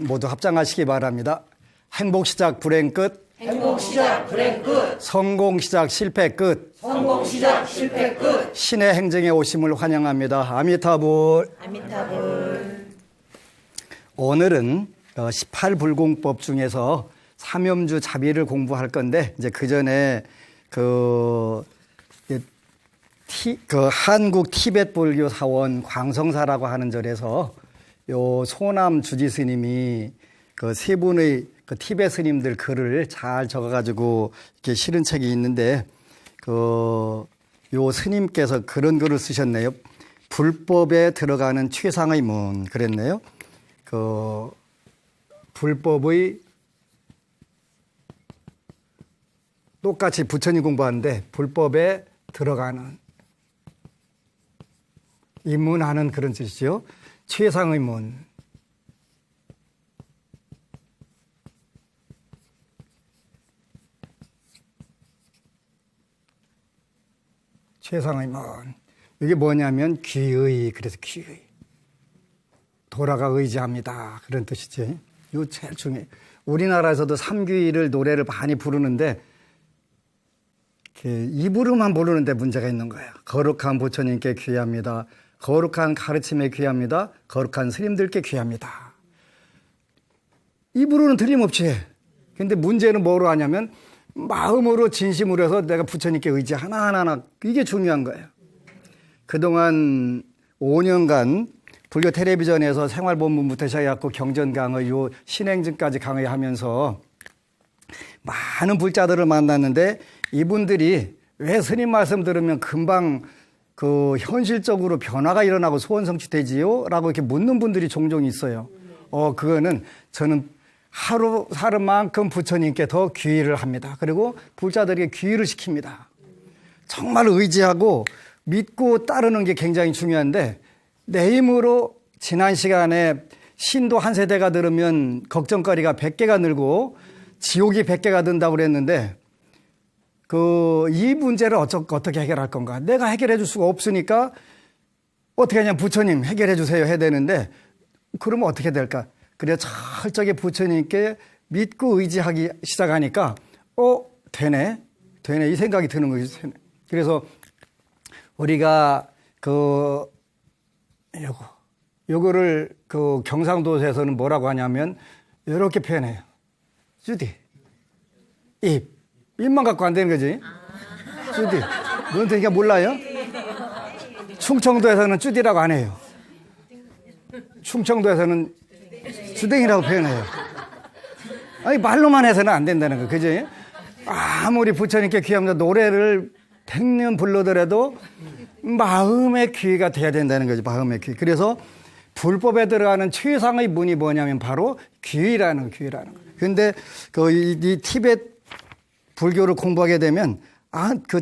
모두 합장하시기 바랍니다. 행복 시작 불행 끝. 행복 시작 불행 끝. 성공 시작 실패 끝. 성공 시작 실패 끝. 신의 행정에 오심을 환영합니다. 아미타불. 아미타불. 오늘은 18불공법 중에서 삼염주 자비를 공부할 건데, 이제 그 전에 한국 티벳 불교 사원 광성사라고 하는 절에서 요 소남 주지 스님이 그 세 분의 그 티벳 스님들 글을 잘 적어가지고 이렇게 실은 책이 있는데, 요 스님께서 그런 글을 쓰셨네요. 불법에 들어가는 최상의 문 그랬네요. 불법의 똑같이 부처님 공부하는데 불법에 들어가는 입문하는 그런 뜻이죠. 최상의 문. 최상의 문. 이게 뭐냐면 귀의, 그래서 귀의. 돌아가 의지합니다. 그런 뜻이지. 이거 제일 중요해요. 우리나라에서도 삼귀를 노래를 많이 부르는데 입으로만 부르는데 문제가 있는 거예요. 거룩한 부처님께 귀합니다. 거룩한 가르침에 귀합니다. 거룩한 스님들께 귀합니다. 입으로는 틀림없이 해. 근데 문제는 뭐로 하냐면 마음으로 진심으로 해서 내가 부처님께 의지 하나하나, 이게 중요한 거예요. 그동안 5년간 불교 텔레비전에서 생활본문부터 시작해갖고 경전 강의, 요 신행증까지 강의하면서 많은 불자들을 만났는데, 이분들이 왜 스님 말씀 들으면 금방 현실적으로 변화가 일어나고 소원 성취되지요? 라고 이렇게 묻는 분들이 종종 있어요. 그거는 저는 하루 사는 만큼 부처님께 더 귀의를 합니다. 그리고 불자들에게 귀의를 시킵니다. 정말 의지하고 믿고 따르는 게 굉장히 중요한데, 내 힘으로 지난 시간에 신도 한 세대가 들으면 걱정거리가 100개가 늘고 지옥이 100개가 든다고 그랬는데, 이 문제를 어떻게 해결할 건가? 내가 해결해 줄 수가 없으니까 어떻게 하냐면 부처님 해결해 주세요 해야 되는데, 그러면 어떻게 될까? 그래 철저하게 부처님께 믿고 의지하기 시작하니까 되네 이 생각이 드는 거죠. 그래서 우리가 요거를 경상도에서는 뭐라고 하냐면 이렇게 표현해요. 주디 입만 갖고 안 되는 거지. 주디. 너한테 이게 몰라요? 충청도에서는 주디라고 안 해요. 충청도에서는 주댕이라고 표현해요. 아니, 말로만 해서는 안 된다는 거, 그죠? 아무리 부처님께 귀합니다. 노래를 100년 불러더라도 마음의 귀가 돼야 된다는 거죠. 마음의 귀. 그래서 불법에 들어가는 최상의 문이 뭐냐면 바로 귀라는 거. 근데 이 티벳 불교를 공부하게 되면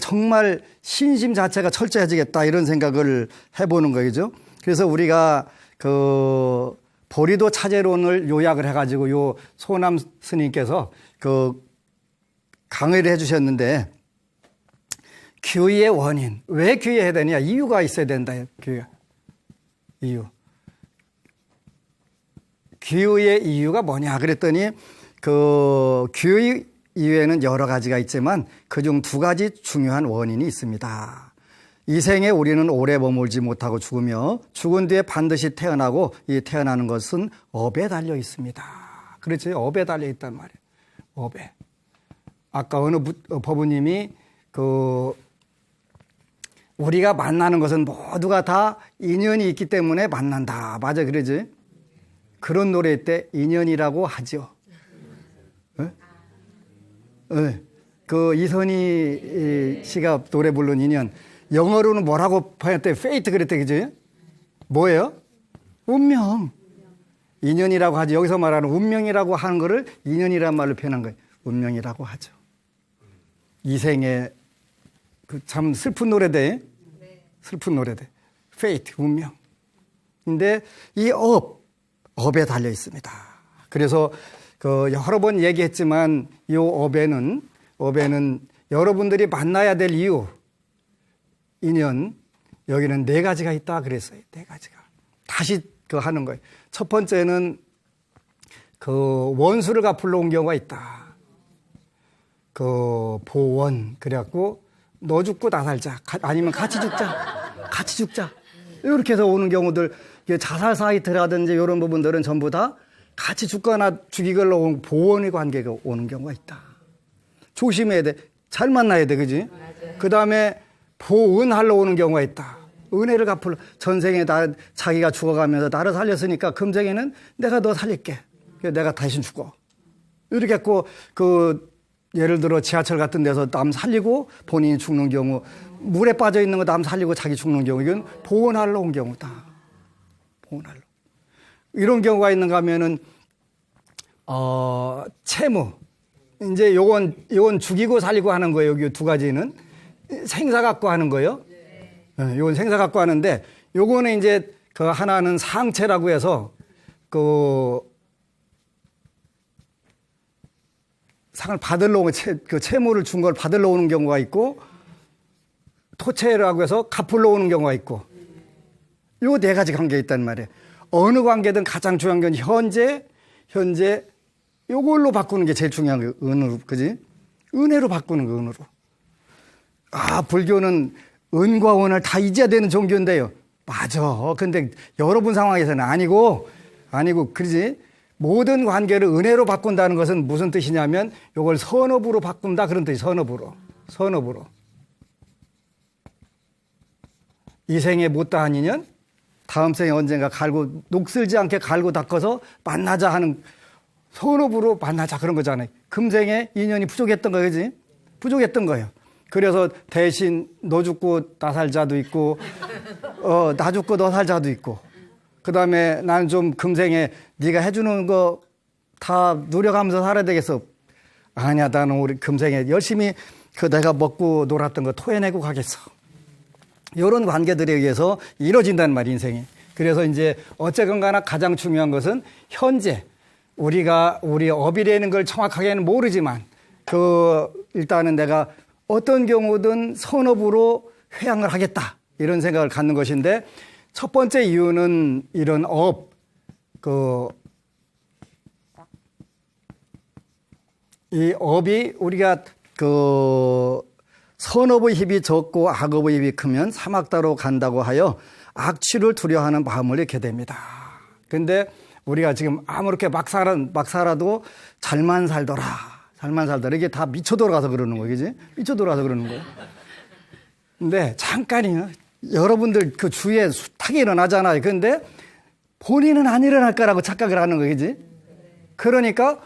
정말 신심 자체가 철저해지겠다 이런 생각을 해보는 거죠. 그래서 우리가 보리도 차제론을 요약을 해가지고 요 소남 스님께서 강의를 해주셨는데, 귀의 원인, 왜 귀해야 되냐, 이유가 있어야 된다. 이유. 귀의 이유가 뭐냐 그랬더니 귀의 이유에는 여러 가지가 있지만 그중 2가지 중요한 원인이 있습니다. 이 생에 우리는 오래 머물지 못하고 죽으며 죽은 뒤에 반드시 태어나고, 이 태어나는 것은 업에 달려 있습니다. 그렇지? 업에 달려 있단 말이에요. 업에. 아까 어느 법우님이 우리가 만나는 것은 모두가 다 인연이 있기 때문에 만난다. 맞아, 그러지? 그런 노래 때 인연이라고 하죠. 이선희 씨가 노래 부른 인연. 영어로는 뭐라고 표현했대? 페이트 그랬대, 그지? 뭐예요? 운명. 인연이라고 하죠. 여기서 말하는 운명이라고 하는 거를 인연이라는 말로 표현한 거예요. 운명이라고 하죠. 이 생에 참 슬픈 노래대. 슬픈 노래대. 페이트, 운명. 근데 이 업에 달려 있습니다. 그래서 여러 번 얘기했지만 이 업에는 여러분들이 만나야 될 이유, 인연, 여기는 4가지가 있다 그랬어요. 4가지가. 다시 하는 거예요. 첫 번째는 그 원수를 갚으러 온 경우가 있다. 그 보원 그래갖고 너 죽고 나 살자 아니면 같이 죽자 이렇게 해서 오는 경우들 자살 사이트라든지 이런 부분들은 전부 다 같이 죽거나 죽이걸로 온 보원의 관계가 오는 경우가 있다. 조심해야 돼. 잘 만나야 돼. 그지? 그 다음에 보은하러 오는 경우가 있다. 은혜를 갚으러 전생에 자기가 죽어가면서 나를 살렸으니까 금생에는 내가 너 살릴게. 내가 대신 죽어. 이렇게 했고 예를 들어 지하철 같은 데서 남 살리고 본인이 죽는 경우, 물에 빠져 있는 거 남 살리고 자기 죽는 경우, 이건 보온하러 온 경우다. 보온하러. 이런 경우가 있는가 하면은 채무. 이제 요건 죽이고 살리고 하는 거예요. 여기 두 가지는 생사 갖고 하는 거예요. 요건 생사 갖고 하는데, 요거는 이제 그 하나는 상채라고 해서 상을 받으러 오는 채무를 준 걸 받으러 오는 경우가 있고, 토채라고 해서 갚으러 오는 경우가 있고, 요 네 가지 관계가 있단 말이에요. 어느 관계든 가장 중요한 건 현재 요걸로 바꾸는 게 제일 중요한 거예요. 은으로, 그지? 은혜로 바꾸는 거, 은으로. 불교는 은과 원을 다 잊어야 되는 종교인데요. 맞아. 근데 여러분 상황에서는 아니고, 그러지? 모든 관계를 은혜로 바꾼다는 것은 무슨 뜻이냐면, 요걸 선업으로 바꾼다. 그런 뜻이 선업으로. 이 생에 못다 한 인연, 다음 생에 언젠가 녹슬지 않게 갈고 닦아서 만나자 하는 선업으로 만나자 그런 거잖아요. 금생에 인연이 부족했던 거지? 부족했던 거예요. 그래서 대신 너 죽고 나 살자도 있고, 나 죽고 너 살자도 있고, 그 다음에 나는 좀 금생에 네가 해주는 거 다 누려가면서 살아야 되겠어. 아니야, 나는 우리 금생에 열심히 내가 먹고 놀았던 거 토해내고 가겠어. 이런 관계들에 의해서 이루어진다는 말이 인생이. 그래서 이제 어쨌건 간에 가장 중요한 것은 현재 우리 업이라는 걸 정확하게는 모르지만 일단은 내가 어떤 경우든 선업으로 회양을 하겠다 이런 생각을 갖는 것인데, 첫 번째 이유는 이런 이 업이 우리가 선업의 힘이 적고 악업의 힘이 크면 사막다로 간다고 하여 악취를 두려워하는 마음을 잃게 됩니다. 근데 우리가 지금 아무렇게 막 살아도 잘만 살더라. 이게 다 미쳐 돌아가서 그러는 거예요. 그지? 미쳐 돌아가서 그러는 거예요. 근데 잠깐이요. 여러분들 주위에 숱하게 일어나잖아요. 근데 본인은 안 일어날 거라고 착각을 하는 거예요. 그지? 그러니까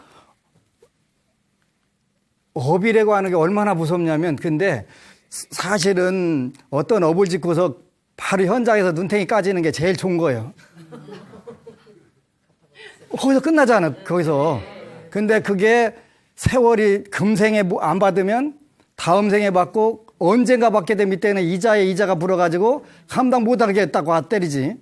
업이라고 하는 게 얼마나 무섭냐면, 근데 사실은 어떤 업을 짓고서 바로 현장에서 눈탱이 까지는 게 제일 좋은 거예요. 거기서 끝나잖아, 거기서. 근데 그게 세월이 금생에 안 받으면 다음 생에 받고 언젠가 받게 되면 이때는 이자에 이자가 불어가지고 감당 못하게 했다고 때리지.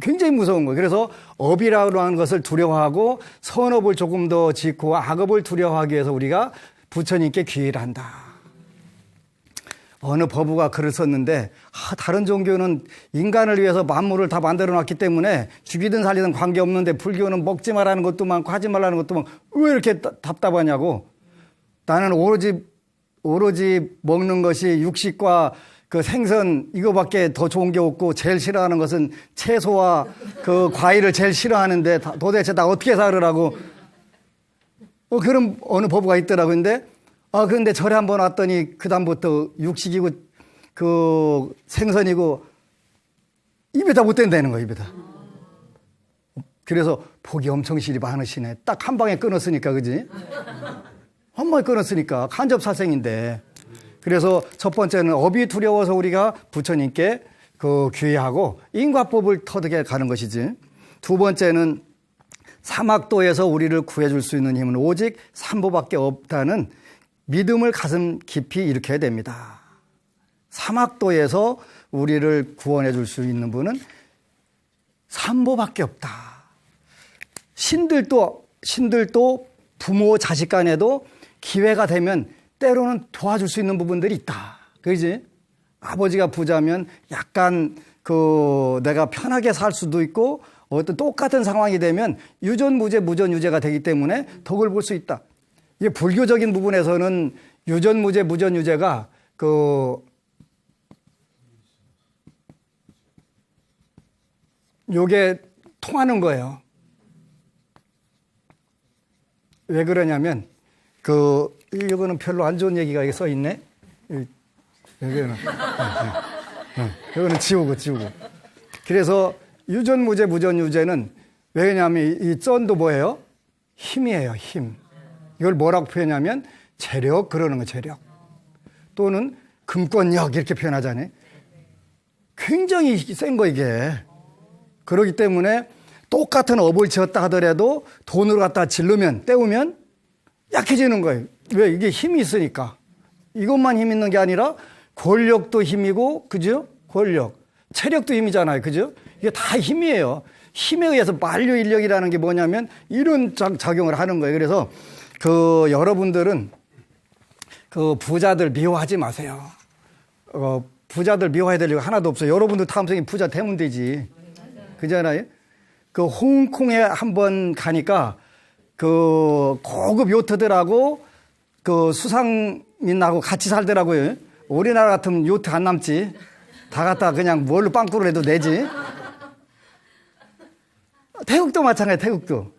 굉장히 무서운 거예요. 그래서 업이라고 하는 것을 두려워하고 선업을 조금 더 짓고 악업을 두려워하기 위해서 우리가 부처님께 귀의를 한다. 어느 법우가 글을 썼는데, 다른 종교는 인간을 위해서 만물을 다 만들어 놨기 때문에 죽이든 살리든 관계없는데 불교는 먹지 말라는 것도 많고 하지 말라는 것도 많고 왜 이렇게 답답하냐고. 나는 오로지 먹는 것이 육식과 생선 이거밖에 더 좋은 게 없고, 제일 싫어하는 것은 채소와 과일을 제일 싫어하는데 도대체 나 어떻게 살으라고. 그런 어느 법우가 있더라고요. 근데 절에 한번 왔더니 그다음부터 육식이고 생선이고 입에다 못 댄다는 거예요. 입에다. 그래서 복이 엄청 실이 많으시네. 딱 한 방에 끊었으니까. 그지? 한 방에 끊었으니까 간접사생인데. 그래서 첫 번째는 업이 두려워서 우리가 부처님께 귀의하고 인과법을 터득해 가는 것이지. 두 번째는 사막도에서 우리를 구해줄 수 있는 힘은 오직 삼보밖에 없다는 믿음을 가슴 깊이 일으켜야 됩니다. 사막도에서 우리를 구원해 줄 수 있는 분은 삼보밖에 없다. 신들도 부모 자식 간에도 기회가 되면 때로는 도와줄 수 있는 부분들이 있다. 그지? 아버지가 부자면 약간 내가 편하게 살 수도 있고, 어떤 똑같은 상황이 되면 유전무죄, 무전유죄가 되기 때문에 덕을 볼 수 있다. 이게 불교적인 부분에서는 유전무죄, 무전유죄가 요게 통하는 거예요. 왜 그러냐면 이거는 별로 안 좋은 얘기가 여기 써 있네. 여기는 이거는 지우고. 그래서 유전무죄, 무전유죄는 왜냐하면 이 쩐도 뭐예요? 힘이에요, 힘. 이걸 뭐라고 표현하면 재력 그러는 거, 재력. 또는 금권력 이렇게 표현하잖아요. 굉장히 센 거 이게. 그렇기 때문에 똑같은 업을 지었다 하더라도 돈으로 갖다 질르면, 때우면 약해지는 거예요. 왜? 이게 힘이 있으니까. 이것만 힘 있는 게 아니라 권력도 힘이고, 그죠? 권력. 체력도 힘이잖아요. 그죠? 이게 다 힘이에요. 힘에 의해서 만료인력이라는 게 뭐냐면 이런 작용을 하는 거예요. 그래서 여러분들은 부자들 미워하지 마세요. 부자들 미워해야 될 이유가 하나도 없어요. 여러분들 다음생에 부자 되면 되지. 그잖아요? 홍콩에 한번 가니까 고급 요트들하고 수상민하고 같이 살더라고요. 우리나라 같으면 요트 안 남지. 다 갖다 그냥 뭘로 빵꾸를 해도 되지. 태국도 마찬가지예요. 태국도.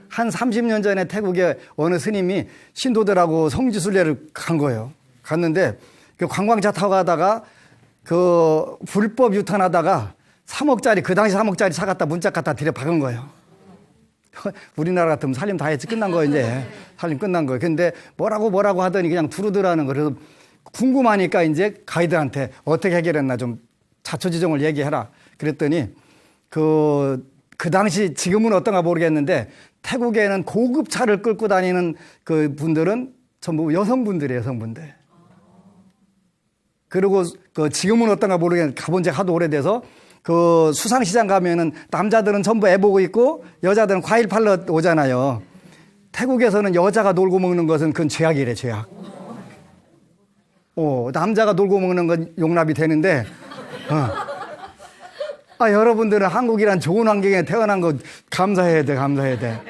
한 30년 전에 태국에 어느 스님이 신도들하고 성지순례를 간 거예요. 갔는데 관광차 타고 가다가 불법 유턴하다가 3억짜리, 그 당시 3억짜리 차 갖다 문짝 갖다 들여 박은 거예요. 우리나라 같으면 살림 다 했지. 끝난 거예요, 이제. 살림 끝난 거예요. 근데 뭐라고 하더니 그냥 두루두루하는 거예요. 그래서 궁금하니까 이제 가이드한테 어떻게 해결했나 좀 자초지종을 얘기해라. 그랬더니 그 당시 지금은 어떤가 모르겠는데 태국에는 고급 차를 끌고 다니는 그 분들은 전부 여성분들이에요, 여성분들. 그리고 지금은 어떤가 모르겠는데 가본 지 하도 오래돼서 수상시장 가면은 남자들은 전부 애 보고 있고 여자들은 과일 팔러 오잖아요. 태국에서는 여자가 놀고 먹는 것은 그건 죄악이래, 죄악. 남자가 놀고 먹는 건 용납이 되는데, 여러분들은 한국이란 좋은 환경에 태어난 거 감사해야 돼, 감사해야 돼.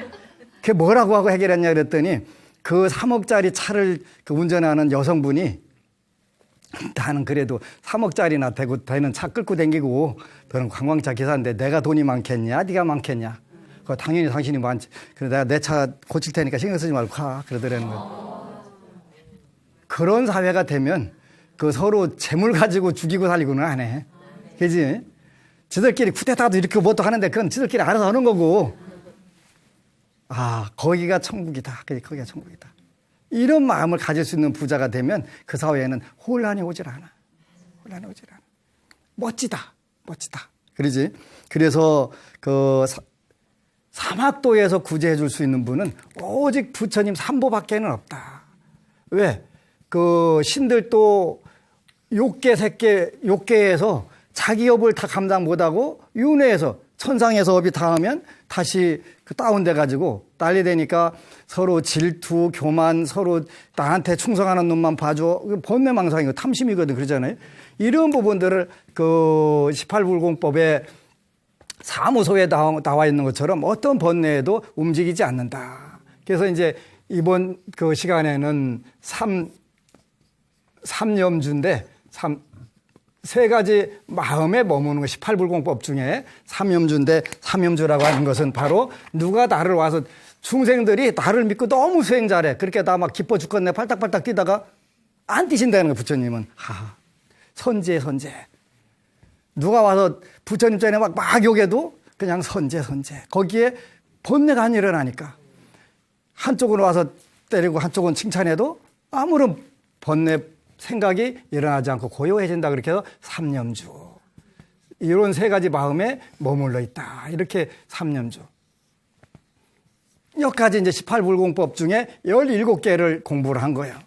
그게 뭐라고 하고 해결했냐 그랬더니 3억짜리 차를 운전하는 여성분이 나는 그래도 3억짜리나 되는 차 끌고 다니고 너는 관광차 기사인데 내가 돈이 많겠냐? 네가 많겠냐? 당연히 당신이 많지. 그래서 내가 내 차 고칠 테니까 신경 쓰지 말고 가. 그러더라는 거예요. 그런 사회가 되면 서로 재물 가지고 죽이고 살리고는 안 해. 그지? 지들끼리 쿠데타도 이렇게 뭣도 하는데 그건 지들끼리 알아서 하는 거고. 거기가 천국이다. 거기가 천국이다. 이런 마음을 가질 수 있는 부자가 되면 그 사회에는 혼란이 오질 않아. 혼란이 오질 않아. 멋지다. 그러지? 그래서 사막도에서 구제해 줄 수 있는 분은 오직 부처님 삼보밖에는 없다. 왜? 신들도 욕계에서 자기 업을 다 감당 못하고 윤회에서 천상에서 업이 닿으면 다시 다운돼 가지고 난리 되니까 서로 질투, 교만, 서로 나한테 충성하는 놈만 봐줘. 번뇌망상이고 탐심이거든. 그러잖아요. 이런 부분들을 18불공법에 사무소에 나와 있는 것처럼 어떤 번뇌에도 움직이지 않는다. 그래서 이제 이번 시간에는 삼염주인데 세 가지 마음에 머무는 거 18불공법 중에 삼염주인데 삼염주라고 하는 것은 바로 누가 나를 와서 중생들이 나를 믿고 너무 수행 잘해. 그렇게 다 막 기뻐 죽겠네 팔딱팔딱 뛰다가 안 뛰신다는 거예요. 부처님은. 선제. 누가 와서 부처님 전에 막 욕해도 그냥 선제. 거기에 번뇌가 안 일어나니까. 한쪽으로 와서 때리고 한쪽은 칭찬해도 아무런 번뇌 생각이 일어나지 않고 고요해진다. 그렇게 해서 삼념주. 이런 세 가지 마음에 머물러 있다. 이렇게 삼념주. 여기까지 이제 18불공법 중에 17개를 공부를 한 거예요.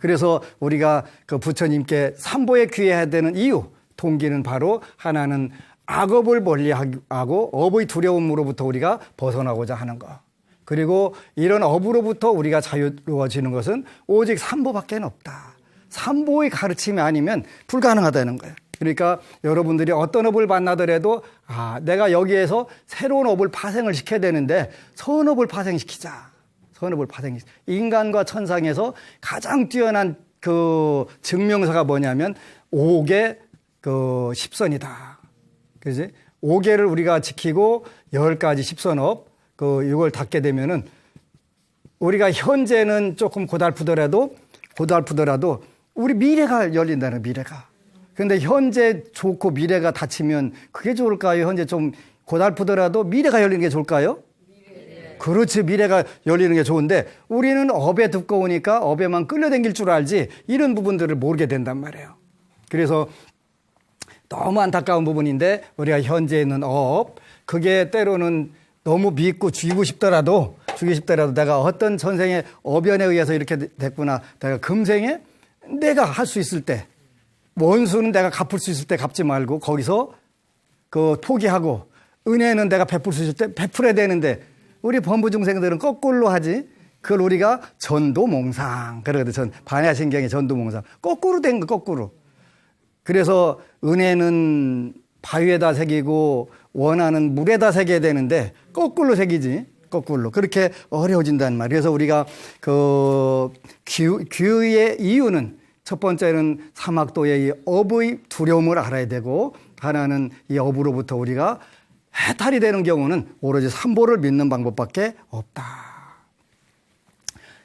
그래서 우리가 부처님께 삼보에 귀해야 되는 이유, 동기는 바로 하나는 악업을 멀리하고 업의 두려움으로부터 우리가 벗어나고자 하는 것. 그리고 이런 업으로부터 우리가 자유로워지는 것은 오직 삼보밖에 없다. 삼보의 가르침이 아니면 불가능하다는 거예요. 그러니까 여러분들이 어떤 업을 만나더라도 내가 여기에서 새로운 업을 파생을 시켜야 되는데 선업을 파생시키자. 선업을 파생시키자. 인간과 천상에서 가장 뛰어난 그 증명사가 뭐냐면 5개 그 십선이다. 그지? 5개를 우리가 지키고 10가지 십선업 이걸 닦게 되면은 우리가 현재는 조금 고달프더라도 우리 미래가 열린다는 미래가. 그런데 현재 좋고 미래가 닫히면 그게 좋을까요? 현재 좀 고달프더라도 미래가 열리는 게 좋을까요? 그렇지. 미래가 열리는 게 좋은데 우리는 업에 두꺼우니까 업에만 끌려다닐 줄 알지 이런 부분들을 모르게 된단 말이에요. 그래서 너무 안타까운 부분인데 우리가 현재 있는 업 그게 때로는 너무 믿고 죽이고 싶더라도 내가 어떤 전생의 어변에 의해서 이렇게 됐구나. 내가 금생에 내가 할 수 있을 때 원수는 내가 갚을 수 있을 때 갚지 말고 거기서 포기하고 은혜는 내가 베풀 수 있을 때 베풀어야 되는데 우리 범부중생들은 거꾸로 하지. 그걸 우리가 전도몽상 그러거든. 반야신경의 전도몽상 거꾸로 된 거 거꾸로. 그래서 은혜는 바위에다 새기고 원하는 물에다 새겨야 되는데 거꾸로 새기지. 거꾸로. 그렇게 어려워진단 말이에요. 그래서 우리가 귀의 이유는 첫 번째는 사막도의 이 업의 두려움을 알아야 되고 하나는 이 업으로부터 우리가 해탈이 되는 경우는 오로지 삼보를 믿는 방법밖에 없다.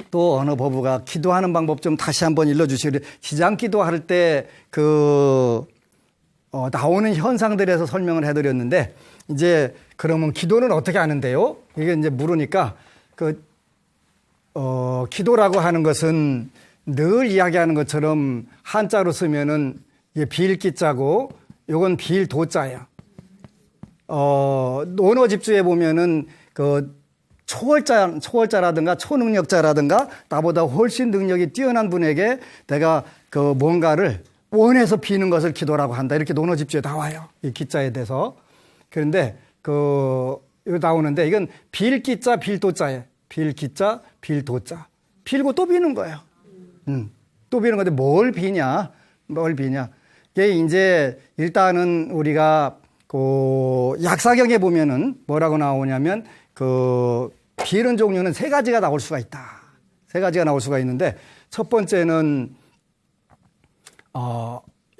또 어느 법우가 기도하는 방법 좀 다시 한번 일러주시기를 기장 기도할 때 나오는 현상들에서 설명을 해드렸는데 이제 그러면 기도는 어떻게 하는데요? 이게 이제 물으니까 기도라고 하는 것은 늘 이야기하는 것처럼 한자로 쓰면은 이게 빌기자고 요건 빌도자야. 논어집주에 보면은 초월자라든가 초능력자라든가 나보다 훨씬 능력이 뛰어난 분에게 내가 뭔가를 원해서 비는 것을 기도라고 한다. 이렇게 논어집주에 나와요. 이 기자에 대해서. 그런데 이거 나오는데 이건 빌기자 빌도자예요. 빌기자 빌도자. 빌고 또 비는 거예요. 또 비는 건데 뭘 비냐? 이게 이제 일단은 우리가 약사경에 보면은 뭐라고 나오냐면 비는 종류는 세 가지가 나올 수가 있다. 세 가지가 나올 수가 있는데 첫 번째는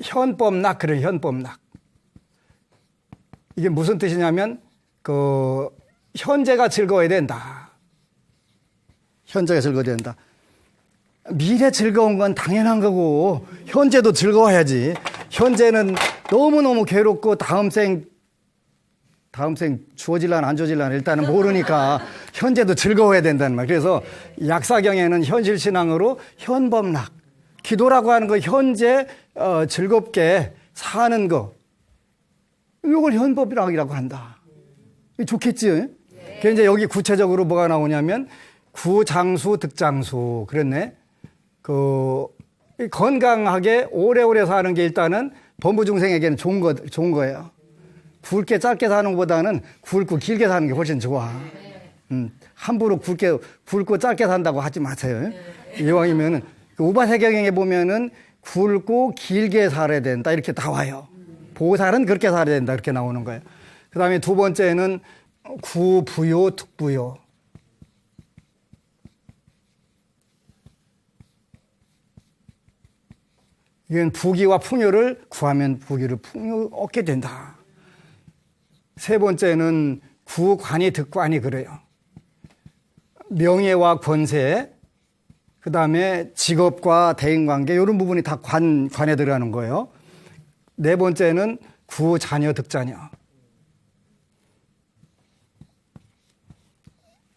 현법락 그래 현법락. 이게 무슨 뜻이냐면 현재가 즐거워야 된다. 현재가 즐거워야 된다. 미래 즐거운 건 당연한 거고 현재도 즐거워야지. 현재는 너무너무 괴롭고 다음 생 주어질라나 안 주어질라나 일단은 모르니까 현재도 즐거워야 된다는 말. 그래서 약사경에는 현실신앙으로 현법락, 기도라고 하는 거 현재 즐겁게 사는 거 이걸 현법이라고 한다. 좋겠지? 그래서 이제 여기 구체적으로 뭐가 나오냐면 구장수, 득장수 그랬네. 건강하게 오래오래 사는 게 일단은 범부중생에게는 좋은 거예요. 굵게 짧게 사는 것보다는 굵고 길게 사는 게 훨씬 좋아. 함부로 굵고 짧게 산다고 하지 마세요. 이왕이면은 우바세경에 보면은 굵고 길게 살아야 된다 이렇게 나와요. 보살은 그렇게 살아야 된다 이렇게 나오는 거예요. 그 다음에 두 번째는 구부요, 특부요. 이건 부귀와 풍요를 구하면 부귀를 풍요 얻게 된다. 세 번째는 구관이 득관이 그래요. 명예와 권세, 그 다음에 직업과 대인관계 이런 부분이 다 관에 들어가는 거예요. 네 번째는 구자녀 득자녀.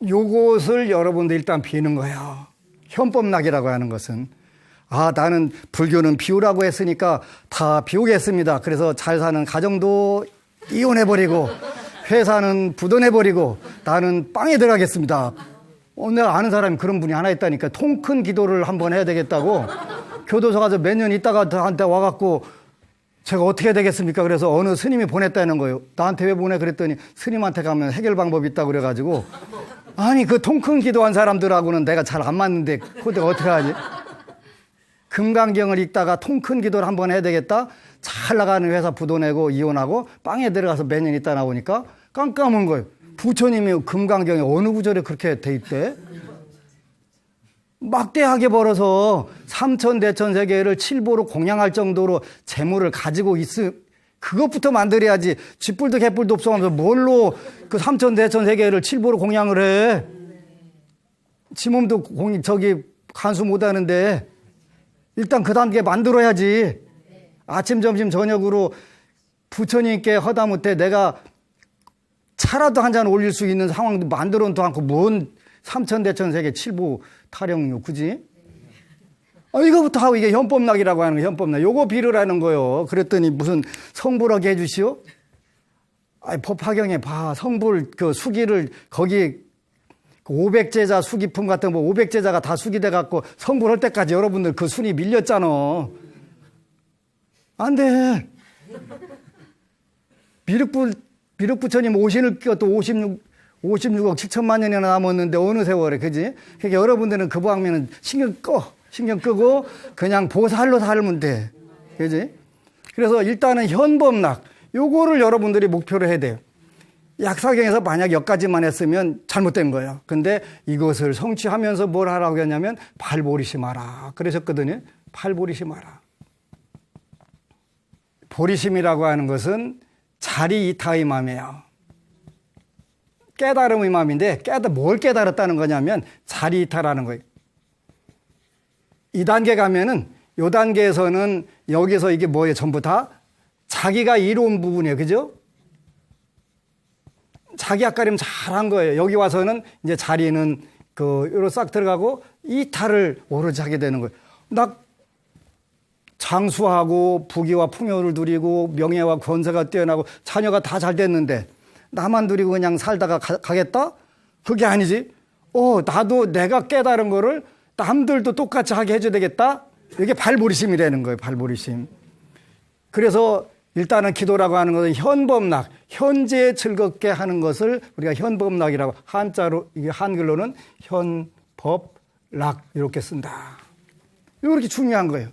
요것을 여러분들 일단 비는 거예요. 현법락이라고 하는 것은 나는 불교는 비우라고 했으니까 다 비우겠습니다. 그래서 잘 사는 가정도 이혼해버리고 회사는 부도내버리고 나는 빵에 들어가겠습니다. 내가 아는 사람이 그런 분이 하나 있다니까. 통 큰 기도를 한번 해야 되겠다고 교도소 가서 몇 년 있다가 나한테 와갖고 제가 어떻게 해야 되겠습니까? 그래서 어느 스님이 보냈다는 거예요. 나한테 왜 보내? 그랬더니 스님한테 가면 해결 방법이 있다고 그래가지고 아니 그 통 큰 기도한 사람들하고는 내가 잘 안 맞는데 그걸 내가 어떻게 하지? 금강경을 읽다가 통 큰 기도를 한번 해야 되겠다. 잘 나가는 회사 부도 내고 이혼하고 빵에 들어가서 몇 년 있다 나오니까 깜깜한 거예요. 부처님이 금강경에 어느 구절에 그렇게 돼 있대? 막대하게 벌어서 삼천대천세계를 칠보로 공양할 정도로 재물을 가지고 그것부터 만들어야지. 쥐뿔도 개뿔도 없어 하면서 뭘로 그 삼천대천세계를 칠보로 공양을 해? 지 몸도 간수 못 하는데 일단 그 단계 만들어야지. 아침, 점심, 저녁으로 부처님께 허다못해 내가 차라도 한 잔 올릴 수 있는 상황도 만들어도 않고 뭔 삼천대천세계 칠보 타령요, 그지? 이거부터 하고 이게 현법락이라고 하는 거예요, 현법락. 요거 비르라는 거요. 그랬더니 무슨 성불하게 해주시오? 법화경에 봐. 성불, 수기를 거기 500제자 수기품 같은 거 500제자가 다 수기돼 갖고 성불할 때까지 여러분들 그 순위 밀렸잖아. 안 돼. 미륵부처님 오시는 것도 56억 7천만 년이나 남았는데 어느 세월에, 그지? 그러니까 여러분들은 그 방면은 신경 끄고 그냥 보살로 살면 돼. 그지? 그래서 일단은 현법락, 요거를 여러분들이 목표로 해야 돼요. 약사경에서 만약 여기까지만 했으면 잘못된 거예요. 근데 이것을 성취하면서 뭘 하라고 했냐면 발보리심하라 그러셨거든요. 발보리심하라. 보리심이라고 하는 것은 자리 이타의 맘이에요. 깨달음의 맘인데 뭘 깨달았다는 거냐면 자리 이타라는 거예요. 이 단계 가면은 요 단계에서는 여기서 이게 뭐예요? 전부 다 자기가 이로운 부분이에요. 그죠? 자기 앞가림 잘한 거예요. 여기 와서는 이제 자리는 요로 싹 들어가고 이타를 오로지 하게 되는 거예요. 나 장수하고 부귀와 풍요를 누리고 명예와 권세가 뛰어나고 자녀가 다 잘 됐는데 나만 누리고 그냥 살다가 가겠다? 그게 아니지. 나도 내가 깨달은 거를 남들도 똑같이 하게 해줘야 되겠다? 이게 발보리심이라는 거예요, 발보리심. 그래서 일단은 기도라고 하는 것은 현법락, 현재 즐겁게 하는 것을 우리가 현법락이라고 한자로, 이게 한글로는 현법락 이렇게 쓴다. 이렇게 중요한 거예요.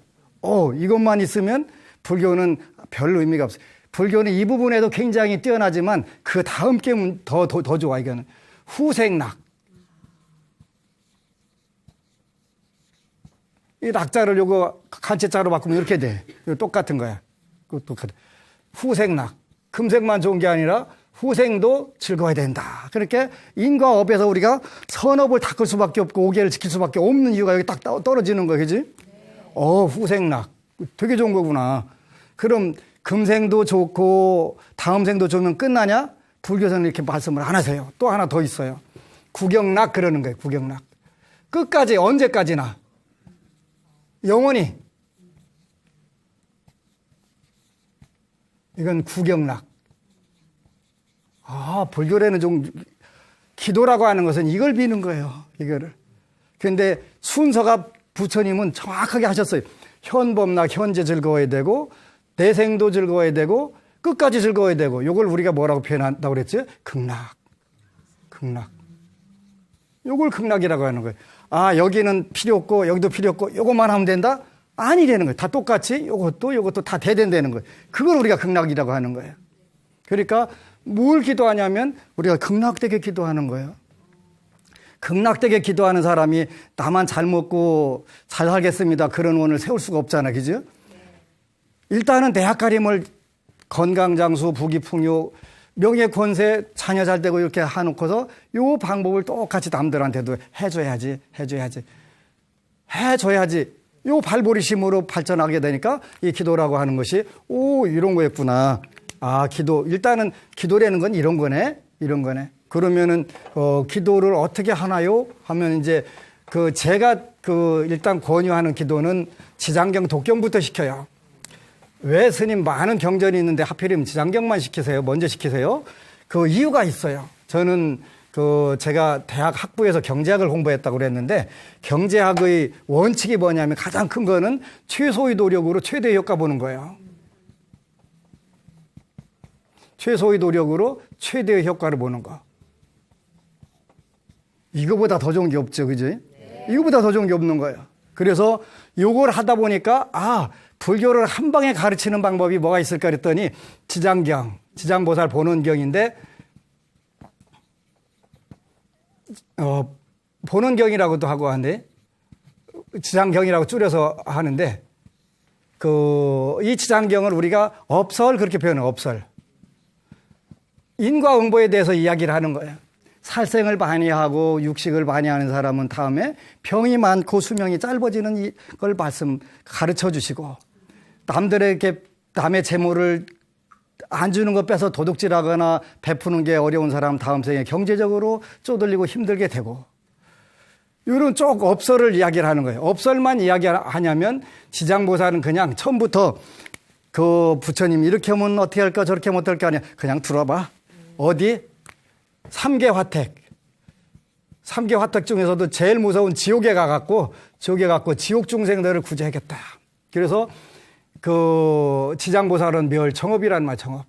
이것만 있으면 불교는 별 의미가 없어요. 불교는 이 부분에도 굉장히 뛰어나지만 그 다음 게임은 더 좋아. 이거는 후생락. 이 낙자를 요거 간체자로 바꾸면 이렇게 돼. 이거 똑같은 거야. 똑같아. 후생락. 금생만 좋은 게 아니라 후생도 즐거워야 된다. 그렇게 인과 업에서 우리가 선업을 닦을 수밖에 없고 오계를 지킬 수밖에 없는 이유가 여기 딱 떨어지는 거야. 그지? 후생락. 되게 좋은 거구나. 그럼 금생도 좋고 다음 생도 좋으면 끝나냐? 불교에서는 이렇게 말씀을 안 하세요. 또 하나 더 있어요. 구경락 그러는 거예요. 구경락. 끝까지 언제까지나. 영원히. 이건 구경락. 불교에는 좀 기도라고 하는 것은 이걸 비는 거예요. 이거를. 그런데 순서가 부처님은 정확하게 하셨어요. 현법락, 현재 즐거워야 되고 내생도 즐거워야 되고 끝까지 즐거워야 되고 이걸 우리가 뭐라고 표현한다고 그랬지? 극락. 이걸 극락이라고 하는 거예요. 여기는 필요 없고 여기도 필요 없고 이것만 하면 된다? 아니라는 거예요. 다 똑같이 이것도 다 대된다는 거예요. 그걸 우리가 극락이라고 하는 거예요. 그러니까 뭘 기도하냐면 우리가 극락되게 기도하는 거예요. 극락되게 기도하는 사람이 나만 잘 먹고 잘 살겠습니다. 그런 원을 세울 수가 없잖아. 그죠? 일단은 내 앞가림을 건강장수, 부귀풍요, 명예, 권세, 자녀 잘 되고 이렇게 해놓고서 요 방법을 똑같이 남들한테도 해줘야지. 요 발보리심으로 발전하게 되니까 이 기도라고 하는 것이 이런 거였구나. 기도. 일단은 기도라는 건 이런 거네. 그러면은 기도를 어떻게 하나요? 하면 이제 제가 일단 권유하는 기도는 지장경, 독경부터 시켜요. 왜 스님 많은 경전이 있는데 하필이면 지장경만 시키세요? 먼저 시키세요? 그 이유가 있어요. 저는 제가 대학 학부에서 경제학을 공부했다고 그랬는데 경제학의 원칙이 뭐냐면 가장 큰 거는 최소의 노력으로 최대의 효과 보는 거예요. 최소의 노력으로 최대의 효과를 보는 거. 이거보다 더 좋은 게 없죠. 그지? 이거보다 더 좋은 게 없는 거예요. 그래서 요걸 하다 보니까 불교를 한 방에 가르치는 방법이 뭐가 있을까 그랬더니 지장경, 지장보살 본원경인데 본원경이라고도 하고 하는데 지장경이라고 줄여서 하는데 이 지장경을 우리가 업설 그렇게 표현해요. 업설. 인과응보에 대해서 이야기를 하는 거예요. 살생을 많이 하고 육식을 많이 하는 사람은 다음에 병이 많고 수명이 짧아지는 걸 가르쳐 주시고 남들에게 남의 재물을 안 주는 것 빼서 도둑질하거나 베푸는 게 어려운 사람 다음 생에 경제적으로 쪼들리고 힘들게 되고 이런 쪽 업설을 이야기를 하는 거예요. 업설만 이야기하냐면 지장보살은 그냥 처음부터 그 부처님 이렇게 하면 어떻게 할까 저렇게 하면 어떨까 하냐 그냥 들어봐. 어디? 3계 화택. 3계 화택 중에서도 제일 무서운 지옥에 가갖고 지옥 중생들을 구제하겠다. 그래서 그 지장보살은 멸정업이란 말, 정업.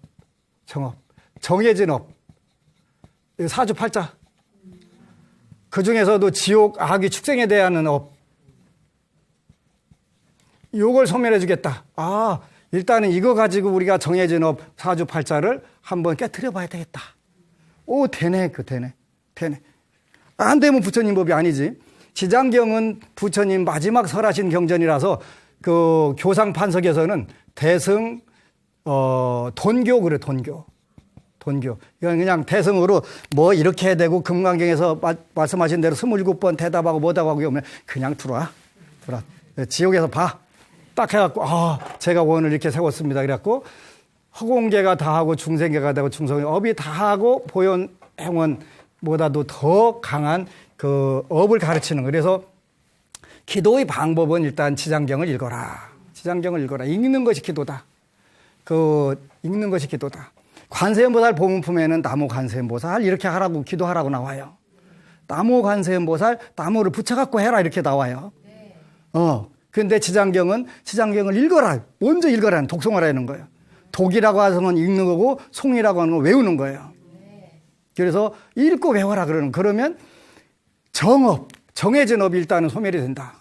정해진 업. 사주팔자. 그 중에서도 지옥, 악의 축생에 대한 업. 요걸 소멸해 주겠다. 일단은 이거 가지고 우리가 정해진 업, 사주팔자를 한번 깨트려 봐야 되겠다. 되네. 안 되면 부처님 법이 아니지. 지장경은 부처님 마지막 설하신 경전이라서 그 교상 판석에서는 대승, 돈교 그래, 돈교. 이건 그냥 대승으로 뭐 이렇게 해야 되고 금강경에서 말씀하신 대로 27번 대답하고 뭐다고 하고 오면 그냥 들어와. 지옥에서 봐. 딱 해갖고, 제가 원을 이렇게 세웠습니다. 그래갖고 허공계가 다 하고 중생계가 되고 중성계 업이 다 하고 보현 행원보다도 더 강한 그 업을 가르치는 거예요. 그래서 기도의 방법은 일단 지장경을 읽어라. 읽는 것이 기도다. 읽는 것이 기도다. 관세음보살 보문품에는 나무 관세음보살 이렇게 하라고 기도하라고 나와요. 나무 관세음보살 나무를 붙여갖고 해라 이렇게 나와요. 근데 지장경을 읽어라. 먼저 읽어라는 독송하라는 거예요. 독이라고 하면 읽는 거고 송이라고 하는 건 외우는 거예요. 그래서 읽고 외워라 그러면 정해진 업이 일단은 소멸이 된다.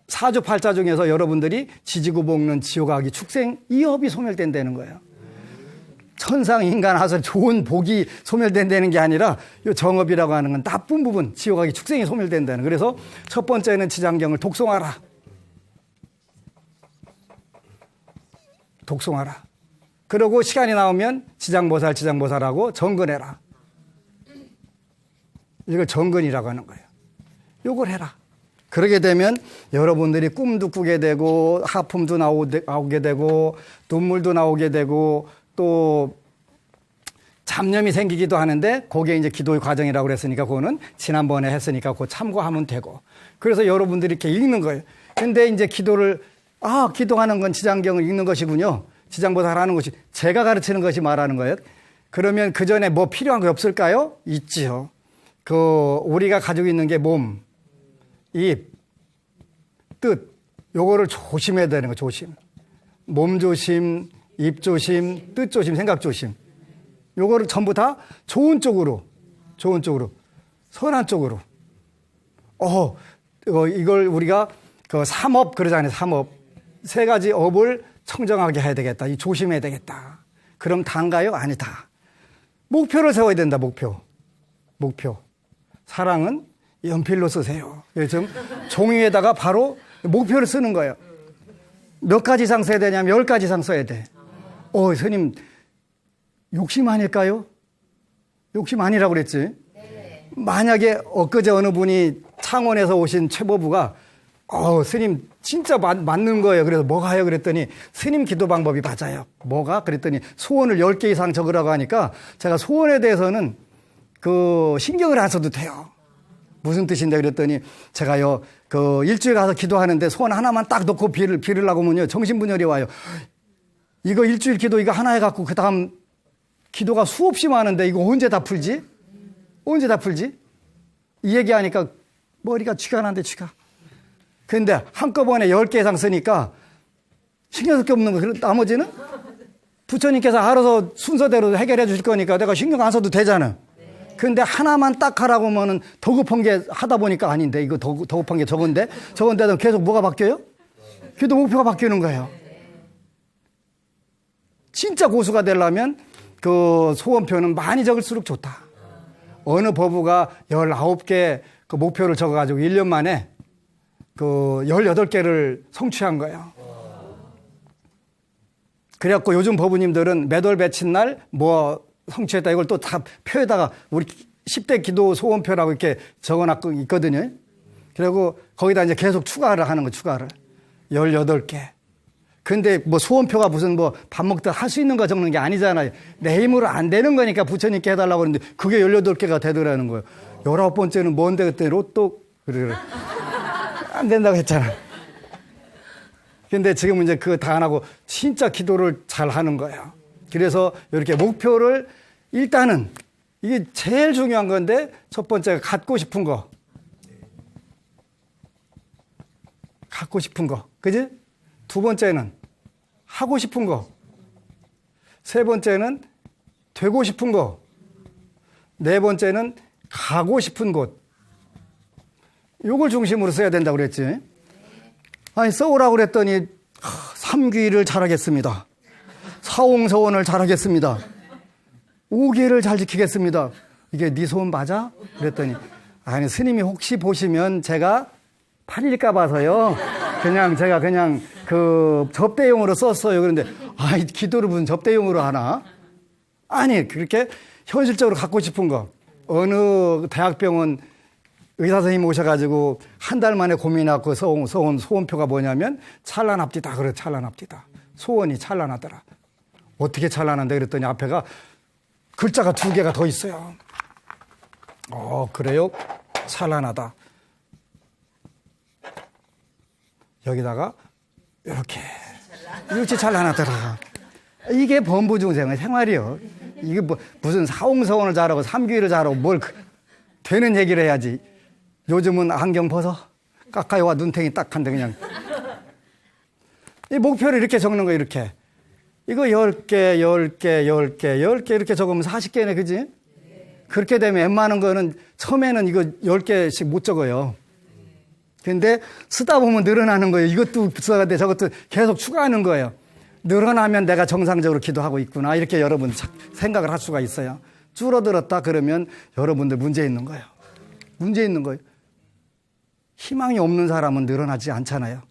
사주팔자 중에서 여러분들이 지지고 볶는 지옥악이 축생 이 업이 소멸된다는 거예요. 천상 인간 하서 좋은 복이 소멸된다는 게 아니라 이 정업이라고 하는 건 나쁜 부분 지옥악이 축생이 소멸된다는. 그래서 첫 번째는 지장경을 독송하라. 그러고 시간이 나오면 지장보살하고 정근해라. 이걸 정근이라고 하는 거예요. 요걸 해라. 그러게 되면 여러분들이 꿈도 꾸게 되고 하품도 나오게 되고 눈물도 나오게 되고 또 잡념이 생기기도 하는데 그게 이제 기도의 과정이라고 그랬으니까 그거는 지난번에 했으니까 그거 참고하면 되고 그래서 여러분들이 이렇게 읽는 거예요. 근데 이제 기도하는 건 지장경을 읽는 것이군요. 지장보살 하는 것이 제가 가르치는 것이 말하는 거예요. 그러면 그 전에 뭐 필요한 거 없을까요? 있지요. 우리가 가지고 있는 게 몸, 입, 뜻, 요거를 조심해야 되는 거, 조심. 몸 조심, 입 조심, 뜻 조심, 생각 조심. 요거를 전부 다 좋은 쪽으로, 선한 쪽으로. 이걸 우리가 삼업 그러잖아요, 삼업. 3가지 업을 청정하게 해야 되겠다. 조심해야 되겠다. 그럼 단가요? 아니다. 목표를 세워야 된다, 목표. 사랑은 연필로 쓰세요. 지금 종이에다가 바로 목표를 쓰는 거예요. 몇 가지 이상 써야 되냐면 10가지 이상 써야 돼. 스님, 욕심 아닐까요? 욕심 아니라고 그랬지? 네. 만약에 엊그제 어느 분이 창원에서 오신 최보부가 스님 진짜 맞는 거예요. 그래서 뭐가 해요? 그랬더니 스님 기도 방법이 맞아요. 뭐가? 그랬더니 소원을 10개 이상 적으라고 하니까 제가 소원에 대해서는 신경을 안 써도 돼요. 무슨 뜻인데 그랬더니 제가요 일주일 가서 기도하는데 소원 하나만 딱 넣고 빌으려고 하면요 정신분열이 와요. 이거 일주일 기도 이거 하나 해갖고 그 다음 기도가 수없이 많은데 이거 언제 다 풀지? 이 얘기하니까 머리가 쥐가 난데 쥐가. 근데 한꺼번에 10개 이상 쓰니까 신경 쓸 게 없는 거. 나머지는 부처님께서 알아서 순서대로 해결해 주실 거니까 내가 신경 안 써도 되잖아. 근데 하나만 딱 하라고 하면은 더 급한 게 하다 보니까 아닌데, 이거 더 급한 게 저건데, 저건데도 계속 뭐가 바뀌어요? 기도 목표가 바뀌는 거예요. 진짜 고수가 되려면 그 소원표는 많이 적을수록 좋다. 어느 법우가 19개 그 목표를 적어가지고 1년 만에 그 18개를 성취한 거예요. 그래갖고 요즘 법우님들은 몇 월 며칠 날 뭐 성취했다 이걸 또 다 표에다가 우리 10대 기도 소원표라고 이렇게 적어놨고 있거든요. 그리고 거기다 이제 계속 추가를 하는 거, 추가를. 18개. 근데 뭐 소원표가 무슨 뭐 밥 먹다 할 수 있는 거 적는 게 아니잖아요. 내 힘으로 안 되는 거니까 부처님께 해달라고 그러는데 그게 18개가 되더라는 거예요. 19번째는 뭔데 그때 로또, 그래. 안 된다고 했잖아. 근데 지금은 이제 그거 다 안 하고 진짜 기도를 잘 하는 거예요. 그래서 이렇게 목표를 일단은 이게 제일 중요한 건데 첫 번째가 갖고 싶은 거. 갖고 싶은 거. 그지? 두 번째는 하고 싶은 거. 세 번째는 되고 싶은 거. 네 번째는 가고 싶은 곳. 요걸 중심으로 써야 된다고 그랬지. 아니, 써오라고 그랬더니 삼귀를 잘하겠습니다. 사홍서원을 잘하겠습니다. 오계를 잘 지키겠습니다. 이게 네 소원 맞아? 그랬더니 아니, 스님이 혹시 보시면 제가 팔릴까 봐서요. 제가 그냥 그 접대용으로 썼어요. 그런데 아이, 기도를 무슨 접대용으로 하나? 아니, 그렇게 현실적으로 갖고 싶은 거. 어느 대학병원 의사 선생님 오셔가지고 한 달 만에 고민하고 써온 소원표가 뭐냐면 찬란합디다. 그래, 찬란합디다. 소원이 찬란하더라. 어떻게 찬란한데? 그랬더니 앞에가 글자가 2개가 더 있어요. 그래요? 찬란하다. 여기다가 이렇게 찬란하더라. 이게 범부중생의 생활이요. 이게 뭐 무슨 사홍서원을 잘하고 삼귀를 잘하고 뭘 되는 얘기를 해야지. 요즘은 안경 벗어. 까까이와 눈탱이 딱 한데 그냥. 이 목표를 이렇게 적는 거 이렇게. 이거 10개, 10개, 10개, 10개 이렇게 적으면 40개네, 그지? 그렇게 되면 웬만한 거는 처음에는 이거 10개씩 못 적어요. 근데 쓰다 보면 늘어나는 거예요. 이것도 써야 돼, 저것도 계속 추가하는 거예요. 늘어나면 내가 정상적으로 기도하고 있구나. 이렇게 여러분 생각을 할 수가 있어요. 줄어들었다 그러면 여러분들 문제 있는 거예요. 문제 있는 거예요. 희망이 없는 사람은 늘어나지 않잖아요.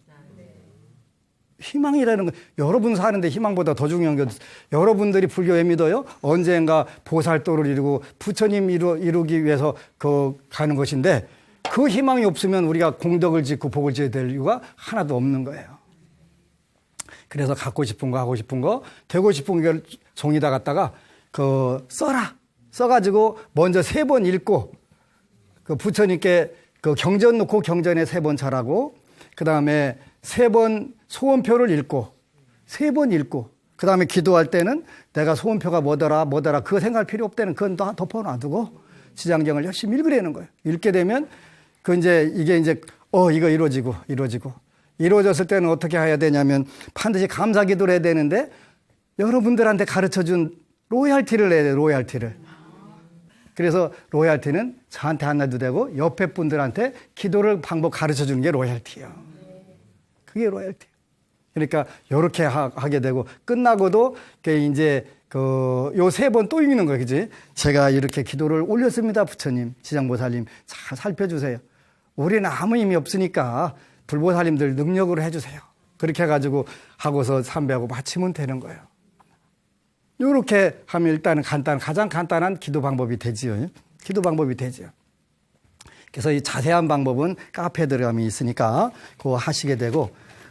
희망이라는 건 여러분 사는데 희망보다 더 중요한 게 여러분들이 불교에 믿어요? 언젠가 보살도를 이루고 부처님 이루기 위해서 가는 것인데 그 희망이 없으면 우리가 공덕을 짓고 복을 지어야 될 이유가 하나도 없는 거예요. 그래서 갖고 싶은 거, 하고 싶은 거, 되고 싶은 걸 종이다 갖다가 써라. 써가지고 먼저 3번 읽고 부처님께 경전 놓고 경전에 3번 잘하고 그 다음에 3번 소원표를 읽고 3번 읽고 그 다음에 기도할 때는 내가 소원표가 뭐더라 그거 생각할 필요 없다는 그건 다 덮어놔두고 지장경을 열심히 읽으라는 거예요. 읽게 되면 이게 이거 이루어졌을 때는 어떻게 해야 되냐면 반드시 감사 기도를 해야 되는데 여러분들한테 가르쳐준 로얄티를 내야 돼요. 로얄티를. 그래서 로얄티는 저한테 안 내도 되고 옆에 분들한테 기도를 방법 가르쳐주는 게 로얄티예요. 그게 로얄티. 그러니까 이렇게 하게 되고 끝나고도 이제 요 3번 또 읽는 거예요, 그지? 제가 이렇게 기도를 올렸습니다, 부처님, 지장보살님 잘 살펴주세요. 우리는 아무 힘이 없으니까 불보살님들 능력으로 해주세요. 그렇게 해가지고 하고서 삼배하고 마치면 되는 거예요. 이렇게 하면 일단은 가장 간단한 기도 방법이 되지요. 기도 방법이 되죠. 그래서 이 자세한 방법은 카페에 들어가면 있으니까 그거 하시게 되고,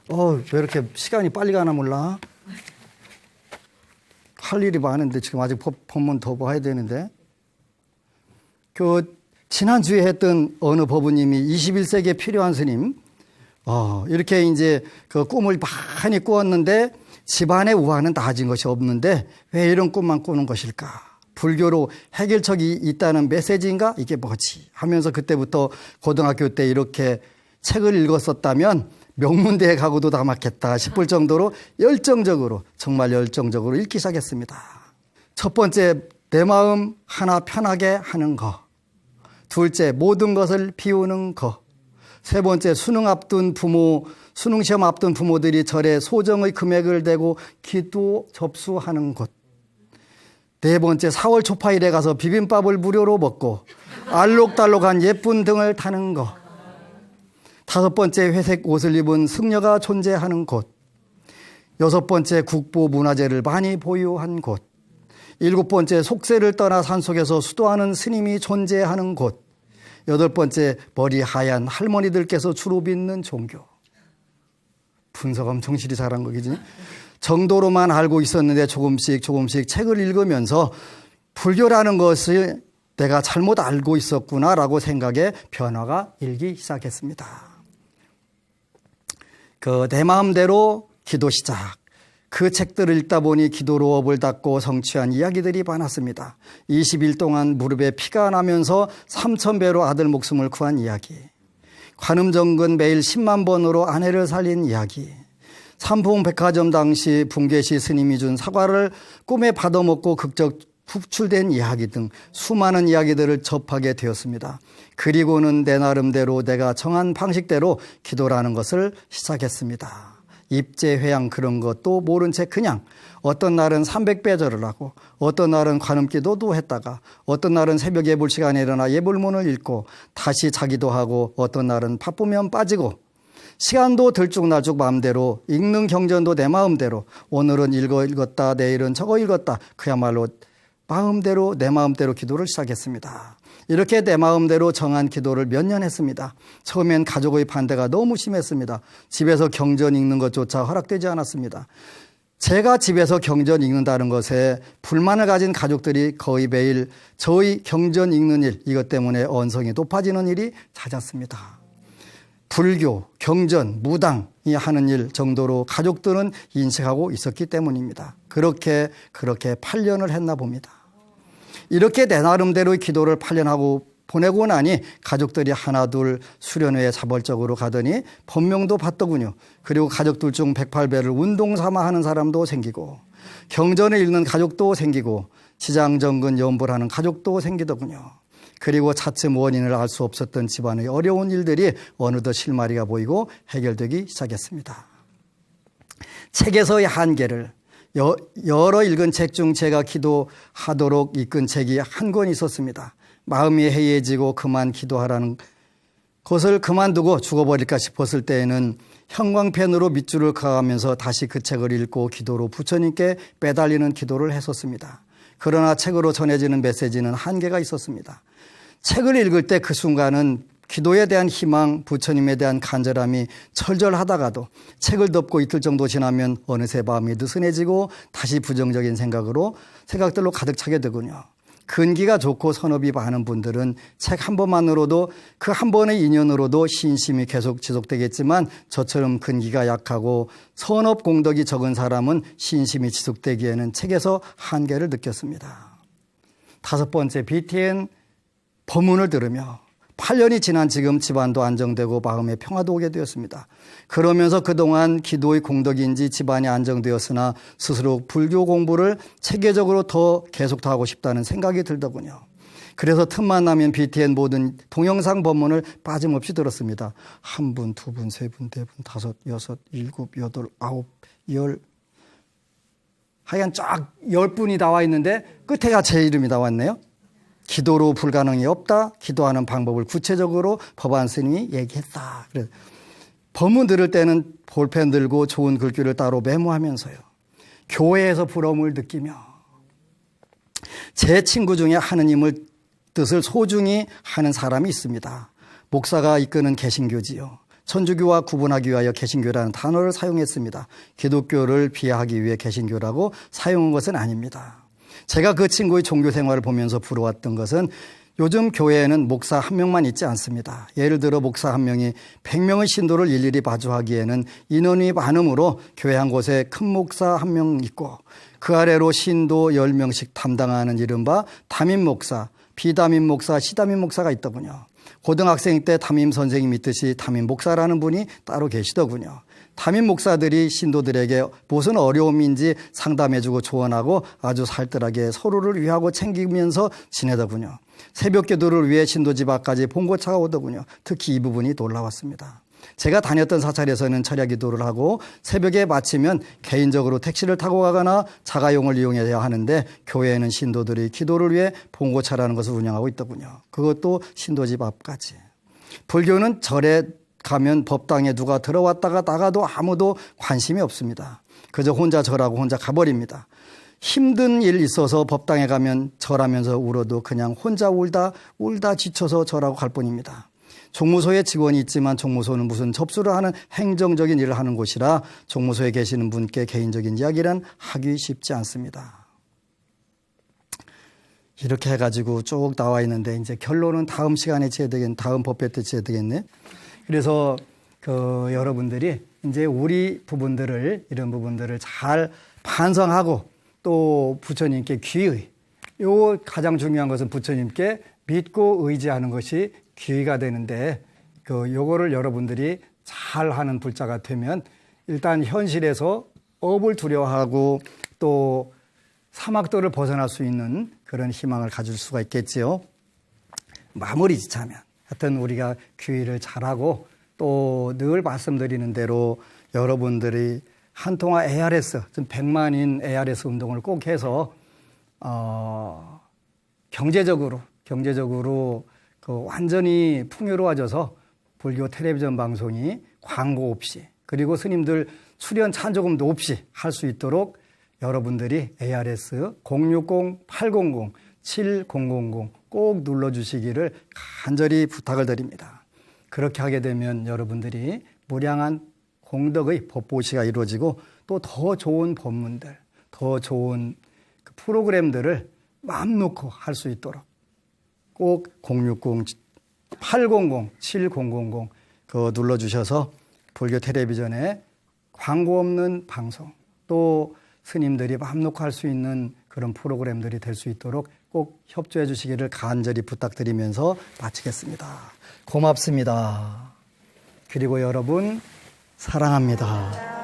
왜 이렇게 시간이 빨리 가나 몰라? 할 일이 많은데 지금 아직 법문 더 봐야 되는데. 지난주에 했던 어느 법우님이 21세기에 필요한 스님, 이렇게 이제 꿈을 많이 꾸었는데 집안의 우환은 나아진 것이 없는데 왜 이런 꿈만 꾸는 것일까? 불교로 해결책이 있다는 메시지인가? 이게 뭐지? 하면서 그때부터 고등학교 때 이렇게 책을 읽었었다면 명문대에 가고도 다 맞겠다 싶을 정도로 정말 열정적으로 읽기 시작했습니다. 첫 번째 내 마음 하나 편하게 하는 것. 둘째, 모든 것을 비우는 것. 세 번째, 수능 시험 앞둔 부모들이 절에 소정의 금액을 대고 기도 접수하는 것. 네 번째, 4월 초파일에 가서 비빔밥을 무료로 먹고 알록달록한 예쁜 등을 타는 것. 다섯 번째, 회색 옷을 입은 승려가 존재하는 곳. 여섯 번째, 국보 문화재를 많이 보유한 곳. 일곱 번째, 속세를 떠나 산속에서 수도하는 스님이 존재하는 곳. 여덟 번째, 머리 하얀 할머니들께서 주로 믿는 종교. 분석 엄청 실이 잘한 거겠지. 정도로만 알고 있었는데 조금씩 책을 읽으면서 불교라는 것을 내가 잘못 알고 있었구나라고 생각에 변화가 일기 시작했습니다. 내 마음대로 기도 시작. 그 책들을 읽다 보니 기도로 업을 닦고 성취한 이야기들이 많았습니다. 20일 동안 무릎에 피가 나면서 3,000배로 아들 목숨을 구한 이야기. 관음정근 매일 10만 번으로 아내를 살린 이야기. 삼풍백화점 당시 붕괴시 스님이 준 사과를 꿈에 받아먹고 극적 흡출된 이야기 등 수많은 이야기들을 접하게 되었습니다. 그리고는 내 나름대로 내가 정한 방식대로 기도라는 것을 시작했습니다. 입제회양 그런 것도 모른 채 그냥 어떤 날은 300배절을 하고 어떤 날은 관음기도도 했다가 어떤 날은 새벽 예불 시간에 일어나 예불문을 읽고 다시 자기도 하고 어떤 날은 바쁘면 빠지고 시간도 들쭉날쭉 마음대로 읽는 경전도 내 마음대로 오늘은 읽었다 내일은 저거 읽었다 그야말로 마음대로 내 마음대로 기도를 시작했습니다. 이렇게 내 마음대로 정한 기도를 몇 년 했습니다. 처음엔 가족의 반대가 너무 심했습니다. 집에서 경전 읽는 것조차 허락되지 않았습니다. 제가 집에서 경전 읽는다는 것에 불만을 가진 가족들이 거의 매일 저의 경전 읽는 일 이것 때문에 언성이 높아지는 일이 잦았습니다. 불교, 경전, 무당이 하는 일 정도로 가족들은 인식하고 있었기 때문입니다. 그렇게 8년을 했나 봅니다. 이렇게 내 나름대로의 기도를 8년하고 보내고 나니 가족들이 하나둘 수련회에 자발적으로 가더니 법명도 받더군요. 그리고 가족들 중 108배를 운동 삼아 하는 사람도 생기고 경전을 읽는 가족도 생기고 지장정근 염불 하는 가족도 생기더군요. 그리고 차츰 원인을 알 수 없었던 집안의 어려운 일들이 어느덧 실마리가 보이고 해결되기 시작했습니다. 책에서의 한계를 여러 읽은 책 중 제가 기도하도록 이끈 책이 한 권 있었습니다. 마음이 해이해지고 그만 기도하라는 것을 그만두고 죽어버릴까 싶었을 때에는 형광펜으로 밑줄을 그어가면서 다시 그 책을 읽고 기도로 부처님께 빼달리는 기도를 했었습니다. 그러나 책으로 전해지는 메시지는 한계가 있었습니다. 책을 읽을 때 그 순간은 기도에 대한 희망, 부처님에 대한 간절함이 철절하다가도 책을 덮고 이틀 정도 지나면 어느새 마음이 느슨해지고 다시 부정적인 생각들로 가득 차게 되군요. 근기가 좋고 선업이 많은 분들은 책 한 번만으로도 그 한 번의 인연으로도 신심이 계속 지속되겠지만 저처럼 근기가 약하고 선업 공덕이 적은 사람은 신심이 지속되기에는 책에서 한계를 느꼈습니다. 다섯 번째, BTN 법문을 들으며 8년이 지난 지금 집안도 안정되고 마음의 평화도 오게 되었습니다. 그러면서 그동안 기도의 공덕인지 집안이 안정되었으나 스스로 불교 공부를 체계적으로 더 하고 싶다는 생각이 들더군요. 그래서 틈만 나면 BTN 모든 동영상 법문을 빠짐없이 들었습니다. 한 분, 두 분, 세 분, 네 분, 다섯, 여섯, 일곱, 여덟, 아홉, 열 하여간 쫙 10분이 나와 있는데 끝에가 제 이름이 나왔네요. 기도로 불가능이 없다. 기도하는 방법을 구체적으로 법안 스님이 얘기했다. 그래서 법문 들을 때는 볼펜 들고 좋은 글귀를 따로 메모하면서요. 교회에서 부러움을 느끼며 제 친구 중에 하느님을 뜻을 소중히 하는 사람이 있습니다. 목사가 이끄는 개신교지요. 천주교와 구분하기 위하여 개신교라는 단어를 사용했습니다. 기독교를 비하하기 위해 개신교라고 사용한 것은 아닙니다. 제가 그 친구의 종교 생활을 보면서 부러웠던 것은 요즘 교회에는 목사 한 명만 있지 않습니다. 예를 들어 목사 한 명이 100명의 신도를 일일이 마주하기에는 인원이 많으므로 교회 한 곳에 큰 목사 한 명 있고 그 아래로 신도 10명씩 담당하는 이른바 담임 목사, 비담임 목사, 시담임 목사가 있더군요. 고등학생 때 담임 선생님 있듯이 담임 목사라는 분이 따로 계시더군요. 담임 목사들이 신도들에게 무슨 어려움인지 상담해주고 조언하고 아주 살뜰하게 서로를 위하고 챙기면서 지내더군요. 새벽 기도를 위해 신도집 앞까지 봉고차가 오더군요. 특히 이 부분이 놀라웠습니다. 제가 다녔던 사찰에서는 철야 기도를 하고 새벽에 마치면 개인적으로 택시를 타고 가거나 자가용을 이용해야 하는데 교회에는 신도들이 기도를 위해 봉고차라는 것을 운영하고 있더군요. 그것도 신도집 앞까지. 불교는 절에 가면 법당에 누가 들어왔다가 나가도 아무도 관심이 없습니다. 그저 혼자 절하고 혼자 가버립니다. 힘든 일 있어서 법당에 가면 절하면서 울어도 그냥 혼자 울다 지쳐서 절하고 갈 뿐입니다. 종무소에 직원이 있지만 종무소는 무슨 접수를 하는 행정적인 일을 하는 곳이라 종무소에 계시는 분께 개인적인 이야기란 하기 쉽지 않습니다. 이렇게 해가지고 쭉 나와 있는데 이제 결론은 다음 시간에 다음 법회 때 지어야 되겠네. 그래서 여러분들이 이제 우리 부분들을 이런 부분들을 잘 반성하고 또 부처님께 귀의, 요 가장 중요한 것은 부처님께 믿고 의지하는 것이 귀의가 되는데 요거를 여러분들이 잘 하는 불자가 되면 일단 현실에서 업을 두려워하고 또 사막도를 벗어날 수 있는 그런 희망을 가질 수가 있겠지요. 마무리 짓자면 하여튼 우리가 귀의를 잘하고 또 늘 말씀드리는 대로 여러분들이 한동안 ARS, 좀 100만인 ARS 운동을 꼭 해서 경제적으로 완전히 풍요로워져서 불교 텔레비전 방송이 광고 없이 그리고 스님들 수련 찬조금도 없이 할 수 있도록 여러분들이 ARS 060-800-7000 꼭 눌러주시기를 간절히 부탁을 드립니다. 그렇게 하게 되면 여러분들이 무량한 공덕의 법보시가 이루어지고 또 더 좋은 법문들, 더 좋은 그 프로그램들을 마음 놓고 할 수 있도록 꼭 060-800-7000 그거 눌러주셔서 불교 텔레비전에 광고 없는 방송 또 스님들이 마음 놓고 할 수 있는 그런 프로그램들이 될 수 있도록 꼭 협조해 주시기를 간절히 부탁드리면서 마치겠습니다. 고맙습니다. 그리고 여러분 사랑합니다.